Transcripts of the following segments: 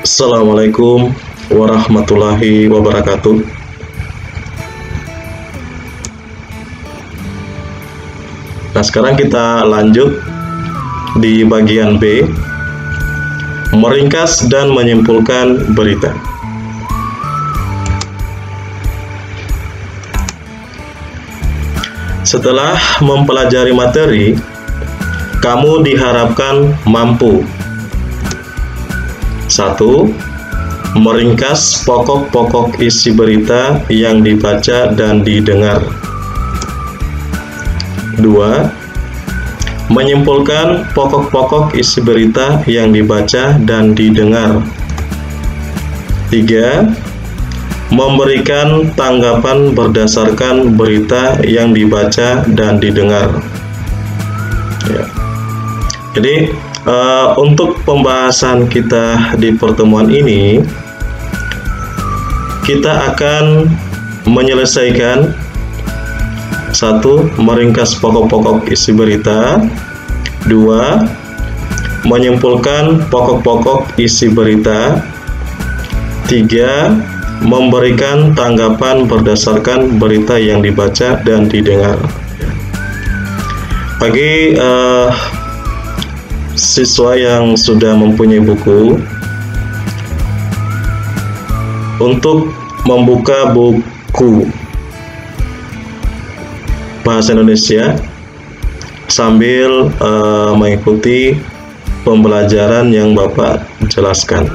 Assalamualaikum warahmatullahi wabarakatuh. Nah, sekarang kita lanjut di bagian B, meringkas dan menyimpulkan berita. Setelah mempelajari materi, kamu diharapkan mampu: 1. Meringkas pokok-pokok isi berita yang dibaca dan didengar. 2. Menyimpulkan pokok-pokok isi berita yang dibaca dan didengar. 3. Memberikan tanggapan berdasarkan berita yang dibaca dan didengar. Ya. Jadi untuk pembahasan kita di pertemuan ini, kita akan menyelesaikan 1. Meringkas pokok-pokok isi berita. 2. Menyimpulkan pokok-pokok isi berita. 3. Memberikan tanggapan berdasarkan berita yang dibaca dan didengar. Bagi siswa yang sudah mempunyai buku, untuk membuka buku bahasa Indonesia sambil mengikuti pembelajaran yang Bapak jelaskan.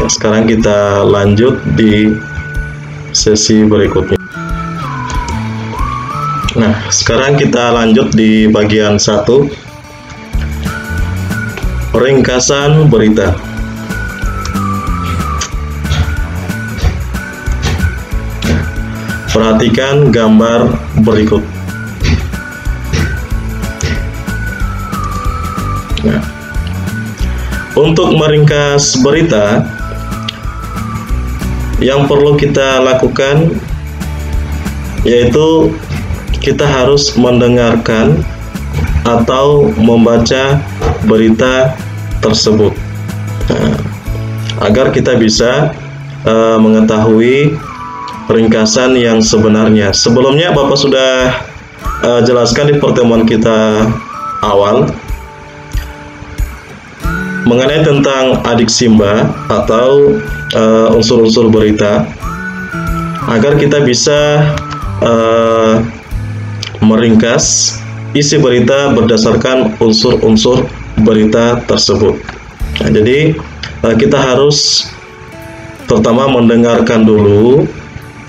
Ya, sekarang kita lanjut di sesi berikutnya. Nah, sekarang kita lanjut di bagian 1, ringkasan berita. Perhatikan gambar berikut. Nah, untuk meringkas berita, yang perlu kita lakukan yaitu kita harus mendengarkan atau membaca berita tersebut, agar kita bisa mengetahui ringkasan yang sebenarnya. Sebelumnya Bapak sudah jelaskan di pertemuan kita awal mengenai tentang adik Simba atau unsur-unsur berita, agar kita bisa meringkas isi berita berdasarkan unsur-unsur berita tersebut. Nah, jadi kita harus pertama mendengarkan dulu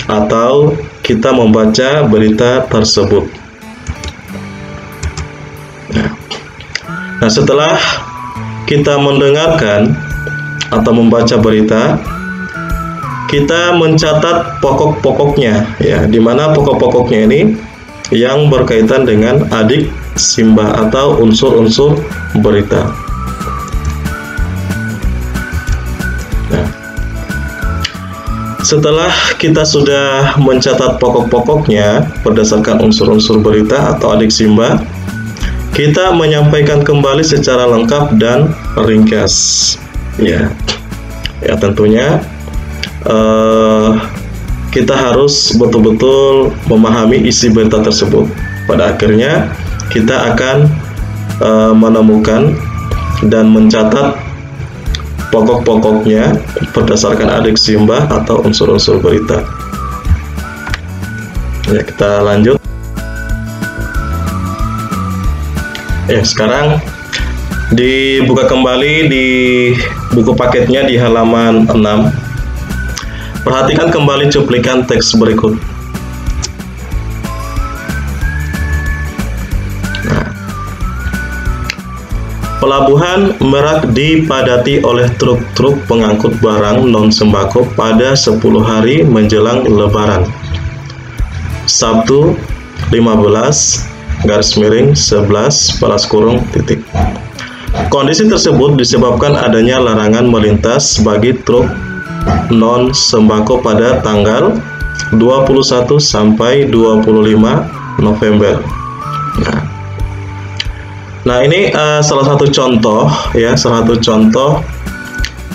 atau kita membaca berita tersebut. Nah, setelah kita mendengarkan atau membaca berita, kita mencatat pokok-pokoknya, ya, di mana pokok-pokoknya ini yang berkaitan dengan adik Simba atau unsur-unsur berita. Nah, setelah kita sudah mencatat pokok-pokoknya berdasarkan unsur-unsur berita atau adik Simba, kita menyampaikan kembali secara lengkap dan ringkas. Ya, tentunya kita harus betul-betul memahami isi berita tersebut. Pada akhirnya kita akan menemukan dan mencatat pokok-pokoknya berdasarkan adik Simba atau unsur-unsur berita. Ya, kita lanjut. Sekarang dibuka kembali di buku paketnya di halaman 6. Perhatikan kembali cuplikan teks berikut. Pelabuhan Merak dipadati oleh truk-truk pengangkut barang non-sembako pada 10 hari menjelang Lebaran. Sabtu 15/11. Kondisi tersebut disebabkan adanya larangan melintas bagi truk non-sembako pada tanggal 21 sampai 25 November. Nah, ini salah satu contoh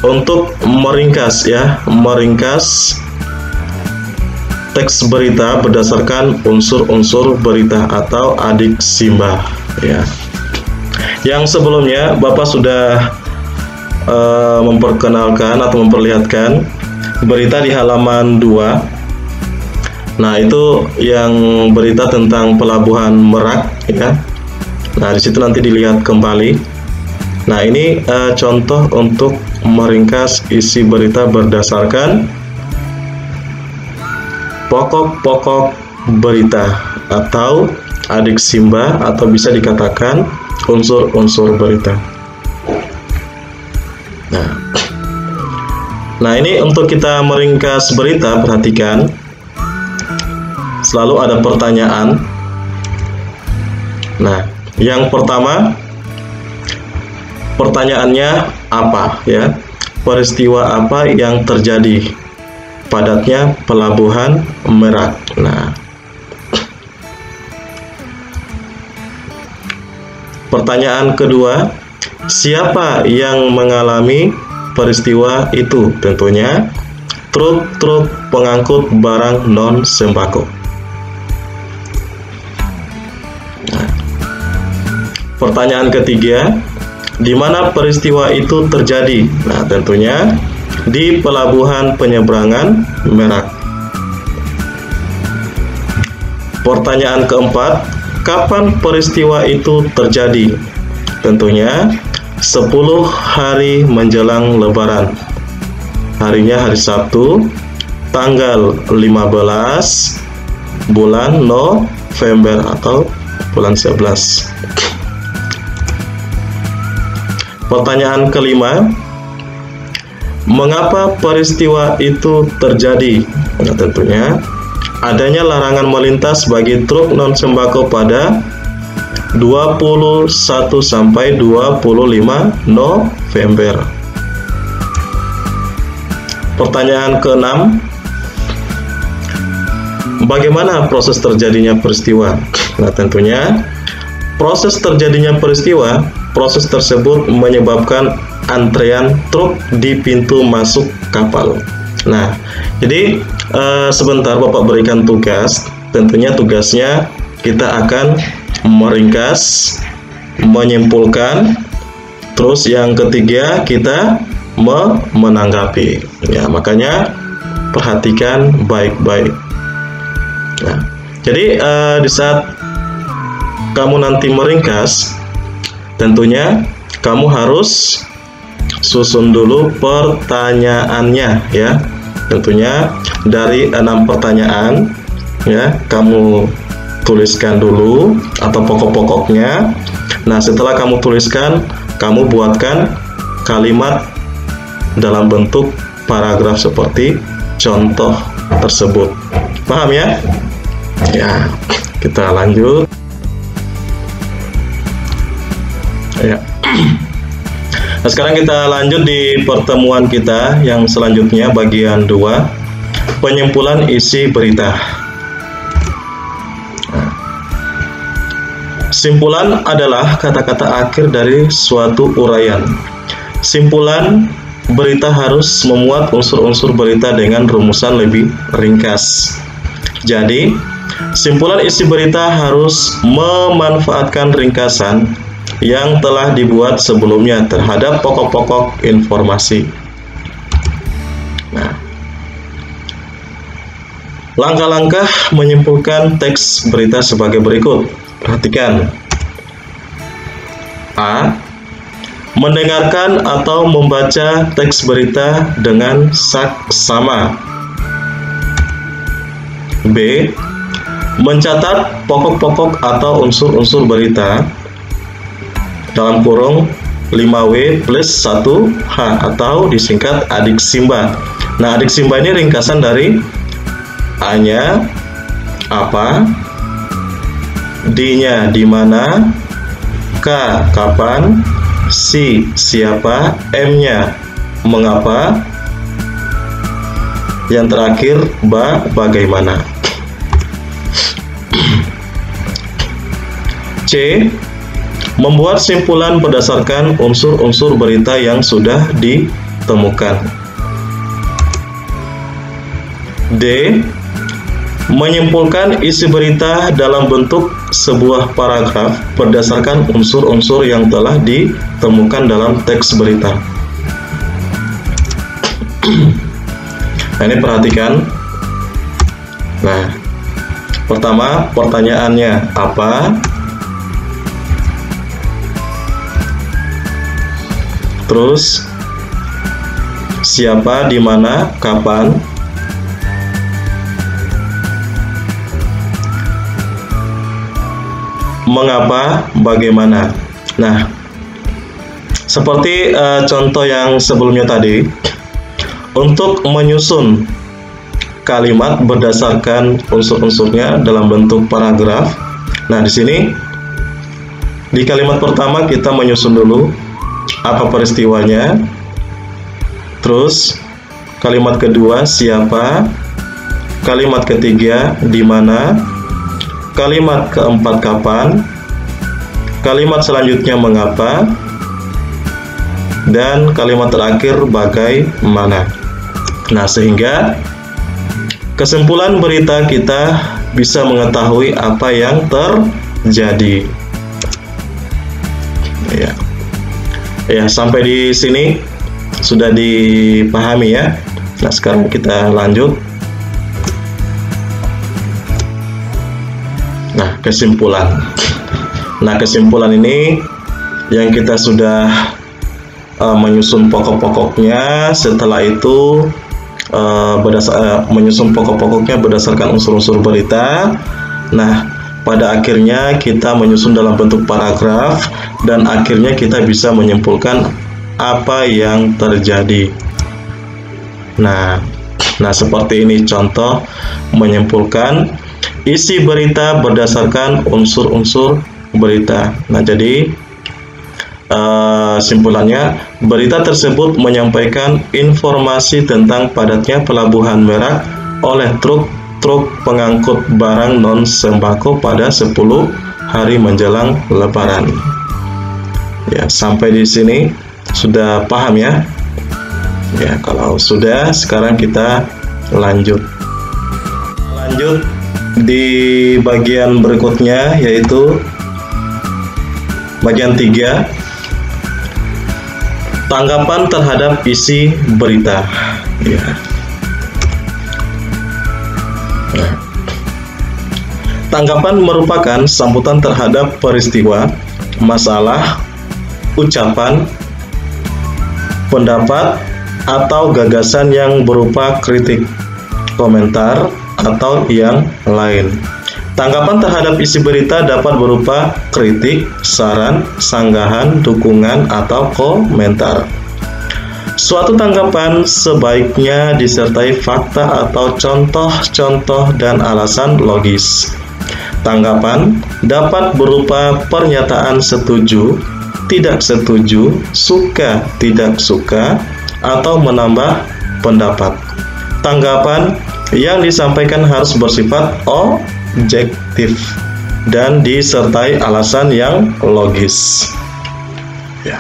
untuk meringkas ya, meringkas teks berita berdasarkan unsur-unsur berita atau adiksimba ya. Yang sebelumnya Bapak sudah memperkenalkan atau memperlihatkan berita di halaman 2. Nah, itu yang berita tentang Pelabuhan Merak ya. Nah, di situ nanti dilihat kembali. Nah, ini contoh untuk meringkas isi berita berdasarkan pokok-pokok berita atau adiksimba, atau bisa dikatakan unsur-unsur berita. Nah, ini untuk kita meringkas berita, perhatikan selalu ada pertanyaan. Nah, yang pertama, pertanyaannya apa ya? Peristiwa apa yang terjadi padatnya Pelabuhan Merak? Nah, pertanyaan kedua, siapa yang mengalami peristiwa itu? Tentunya truk-truk pengangkut barang non sembako. Nah, pertanyaan ketiga, di mana peristiwa itu terjadi? Nah, tentunya di Pelabuhan Penyeberangan Merak. Pertanyaan keempat, kapan peristiwa itu terjadi? Tentunya 10 hari menjelang Lebaran. Harinya hari Sabtu, tanggal 15 bulan November atau bulan 11. Pertanyaan kelima, mengapa peristiwa itu terjadi? Nah, tentunya adanya larangan melintas bagi truk non sembako pada 21 sampai 25 November. Pertanyaan keenam, bagaimana proses terjadinya peristiwa? Nah, tentunya proses terjadinya peristiwa, proses tersebut menyebabkan antrean truk di pintu masuk kapal. Nah, jadi sebentar Bapak berikan tugas. Tentunya tugasnya kita akan meringkas, menyimpulkan, terus yang ketiga kita menanggapi. Ya, makanya perhatikan baik-baik. Nah, jadi di saat kamu nanti meringkas, tentunya kamu harus susun dulu pertanyaannya ya. Tentunya dari 6 pertanyaan ya, kamu tuliskan dulu atau pokok-pokoknya. Nah, setelah kamu tuliskan, kamu buatkan kalimat dalam bentuk paragraf seperti contoh tersebut. Paham ya? Ya, kita lanjut. Ya. Nah, sekarang kita lanjut di pertemuan kita yang selanjutnya, bagian 2, penyimpulan isi berita. Nah, simpulan adalah kata-kata akhir dari suatu uraian. Simpulan berita harus memuat unsur-unsur berita dengan rumusan lebih ringkas. Jadi, simpulan isi berita harus memanfaatkan ringkasan yang telah dibuat sebelumnya terhadap pokok-pokok informasi. Nah, langkah-langkah menyimpulkan teks berita sebagai berikut. Perhatikan. A. Mendengarkan atau membaca teks berita dengan saksama. B. Mencatat pokok-pokok atau unsur-unsur berita dalam kurung 5W plus 1H atau disingkat adiksimba. Nah, adiksimba ini ringkasan dari A-nya apa, D-nya di mana, K kapan, C siapa, M-nya mengapa, yang terakhir bagaimana. C. Membuat simpulan berdasarkan unsur-unsur berita yang sudah ditemukan. D. Menyimpulkan isi berita dalam bentuk sebuah paragraf berdasarkan unsur-unsur yang telah ditemukan dalam teks berita. Nah, ini perhatikan. Nah, pertama pertanyaannya apa? Terus siapa, di mana, kapan? Mengapa, bagaimana? Nah, seperti contoh yang sebelumnya tadi, untuk menyusun kalimat berdasarkan unsur-unsurnya dalam bentuk paragraf. Nah, di sini di kalimat pertama kita menyusun dulu apa peristiwanya. Terus kalimat kedua siapa, kalimat ketiga di mana, kalimat keempat kapan, kalimat selanjutnya mengapa, dan kalimat terakhir bagaimana. Nah, sehingga kesimpulan berita kita bisa mengetahui apa yang terjadi. Ya, sampai di sini sudah dipahami ya. Nah, sekarang kita lanjut. Nah, kesimpulan. Nah, kesimpulan ini yang kita sudah menyusun pokok-pokoknya. Setelah itu menyusun pokok-pokoknya berdasarkan unsur-unsur berita. Nah, pada akhirnya kita menyusun dalam bentuk paragraf dan akhirnya kita bisa menyimpulkan apa yang terjadi. Nah, seperti ini contoh menyimpulkan isi berita berdasarkan unsur-unsur berita. Nah, jadi simpulannya, berita tersebut menyampaikan informasi tentang padatnya pelabuhan Merak oleh truk pengangkut barang non sembako pada 10 hari menjelang Lebaran. Ya, sampai di sini sudah paham ya? Ya, kalau sudah, sekarang kita lanjut di bagian berikutnya, yaitu bagian 3, tanggapan terhadap isi berita. Ya. Nah, tanggapan merupakan sambutan terhadap peristiwa, masalah, ucapan, pendapat, atau gagasan yang berupa kritik, komentar, atau yang lain. Tanggapan terhadap isi berita dapat berupa kritik, saran, sanggahan, dukungan, atau komentar. Suatu tanggapan sebaiknya disertai fakta atau contoh-contoh dan alasan logis. Tanggapan dapat berupa pernyataan setuju, tidak setuju, suka, tidak suka, atau menambah pendapat. Tanggapan yang disampaikan harus bersifat objektif dan disertai alasan yang logis. Ya.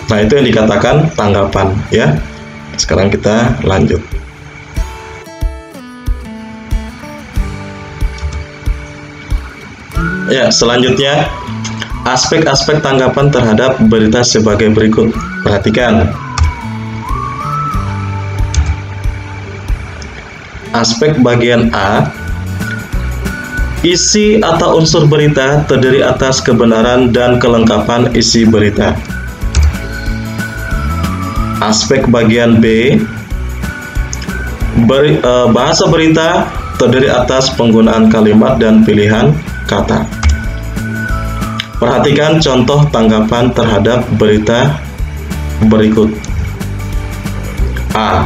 Nah, itu yang dikatakan tanggapan ya. Sekarang kita lanjut. Ya, selanjutnya aspek-aspek tanggapan terhadap berita sebagai berikut. Perhatikan. Aspek bagian A, isi atau unsur berita terdiri atas kebenaran dan kelengkapan isi berita. Aspek bagian B, bahasa berita terdiri atas penggunaan kalimat dan pilihan kata. Perhatikan contoh tanggapan terhadap berita berikut. A.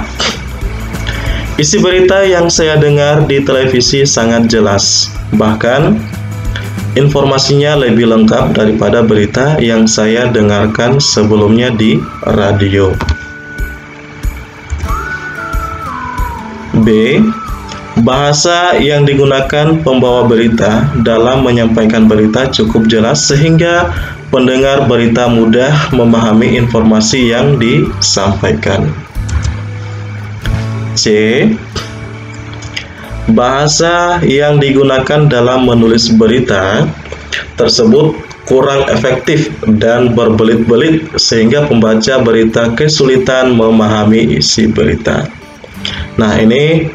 Isi berita yang saya dengar di televisi sangat jelas. Bahkan informasinya lebih lengkap daripada berita yang saya dengarkan sebelumnya di radio. B. Bahasa yang digunakan pembawa berita dalam menyampaikan berita cukup jelas sehingga pendengar berita mudah memahami informasi yang disampaikan. C. Bahasa yang digunakan dalam menulis berita tersebut kurang efektif dan berbelit-belit sehingga pembaca berita kesulitan memahami isi berita. Nah, ini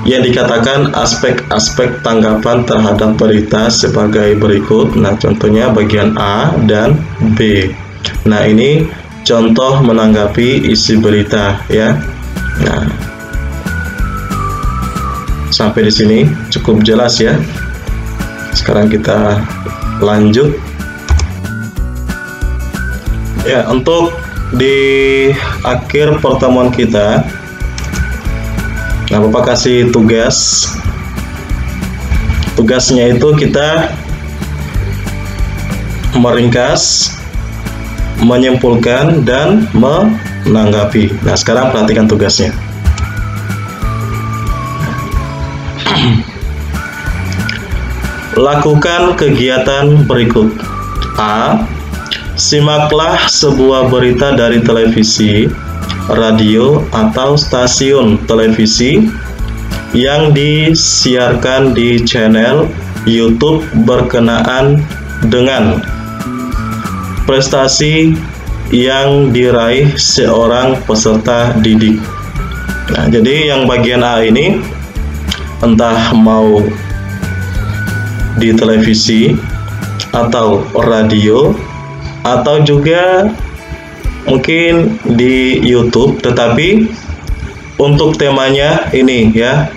yang dikatakan aspek-aspek tanggapan terhadap berita sebagai berikut. Nah, contohnya bagian A dan B. Nah, ini contoh menanggapi isi berita ya. Nah, sampai di sini cukup jelas ya. Sekarang kita lanjut. Ya, untuk di akhir pertemuan kita, nah, Bapak kasih tugas. Tugasnya itu kita meringkas, menyimpulkan, dan menanggapi. Nah, sekarang perhatikan tugasnya. Lakukan kegiatan berikut. A. Simaklah sebuah berita dari televisi, radio, atau stasiun televisi yang disiarkan di channel YouTube berkenaan dengan prestasi yang diraih seorang peserta didik. Nah, jadi yang bagian A ini entah mau di televisi atau radio atau juga mungkin di YouTube, tetapi untuk temanya ini ya,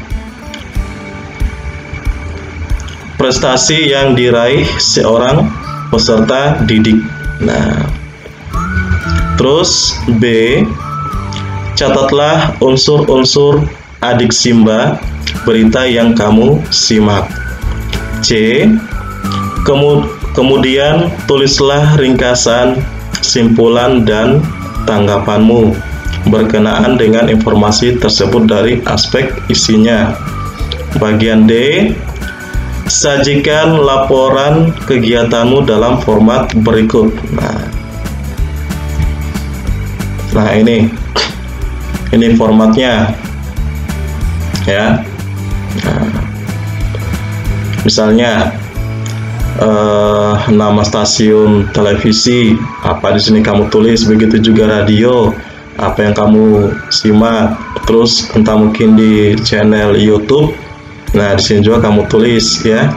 prestasi yang diraih seorang peserta didik. Nah, terus B, catatlah unsur-unsur adik Simba berita yang kamu simak. C. Kemudian tulislah ringkasan, simpulan, dan tanggapanmu berkenaan dengan informasi tersebut dari aspek isinya. Bagian D. Sajikan laporan kegiatanmu dalam format berikut. Nah ini formatnya ya. Misalnya nama stasiun televisi apa di sini kamu tulis, begitu juga radio apa yang kamu simak, terus entah mungkin di channel YouTube. Nah, di sini juga kamu tulis ya.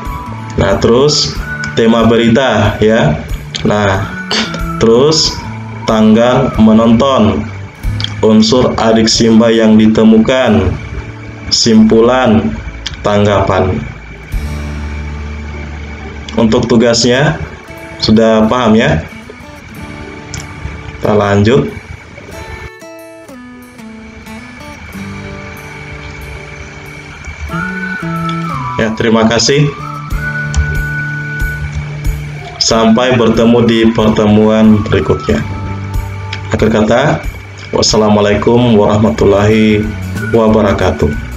Nah, terus tema berita ya. Nah, terus tanggal menonton, unsur adik Simba yang ditemukan, simpulan, tanggapan. Untuk tugasnya sudah paham ya? Kita lanjut. Ya, terima kasih. Sampai bertemu di pertemuan berikutnya. Akhir kata, wassalamualaikum warahmatullahi wabarakatuh.